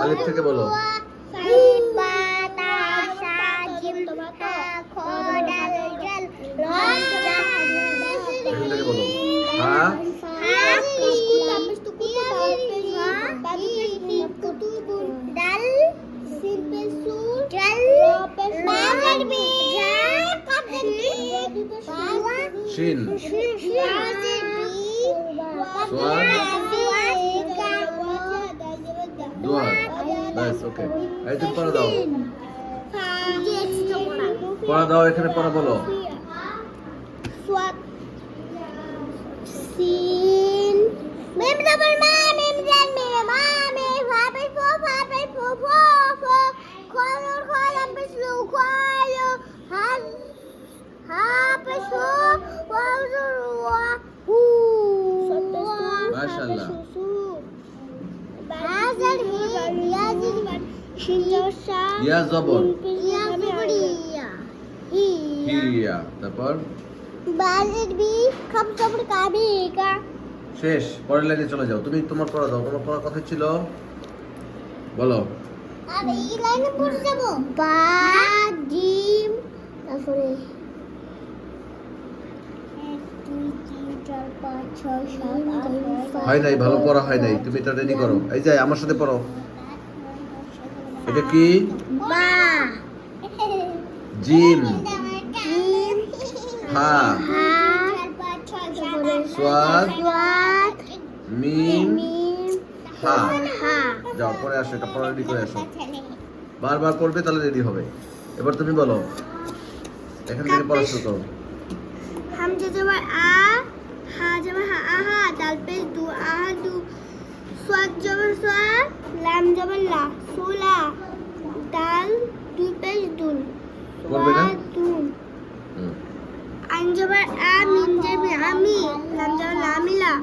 আলিফ থেকে বলো। এখান থেকে বলো। হা শিন দুয়ার। ব্যাস ওকে। এই তুমি পড়া দাও, পড়া দাও, এখানে পড়া বলো। Sin mem double ma mem dan me ma me fa pe fo fo color color pe slu color ha pe slu wa wa hu মাশাআল্লাহ। hazar hi yazid shinjosha ইয়া জবর ya zubriya hi হিয়া। তারপর bazid bi kham sabr ka bi ka শেষ। পরের লাইনে চলে যাও। তুমি তোমার পড়া দাও, তোমার পড়ার কথা ছিল বলো। আরে এই লাইনে পড়ে যাব বা জিম তারপরে 1 2 3 4 5 6 7 8 হয় নাই, ভালো পড়া হয় নাই, তুমি এটা রেডি করো। এই যে আমার সাথে পড়ো। এটা কি? বা জিম জিম হা হা সোয়াদ ওয়াত মিম মিম হা। হা যাও পরে আসো, এটা পড়া রেডি করে আসো। বারবার পড়বে তাহলে রেডি হবে। এবার তুমি বলো, এখান থেকে পড়া শুরু করো। হামজা জবর আ হা জবর হা আহা দাল পেশ দু আহা দু সোয়াদ জবর সোয়া লাম জবর লা সোলা দাল দুই পেশ দুল পড়বে না? দুল হুম। আইন জবর আ মিম জবর আমি লাম জবর লা মিলা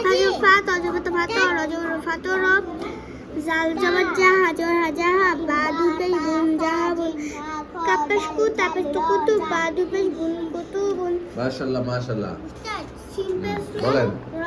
ফা জবর ফা ত জবর ত ফা ত র জবর ফা ত র জাল জবর জাহা জবর হা জাহা বা দুই পেশ বুন জাহা বুন কাপেশ কু তাপেশ তু কুতু বা দুই পেশ বুন কুতু বুন মাশাআল্লাহ মাশাআল্লাহ। সিম্পল বলেন।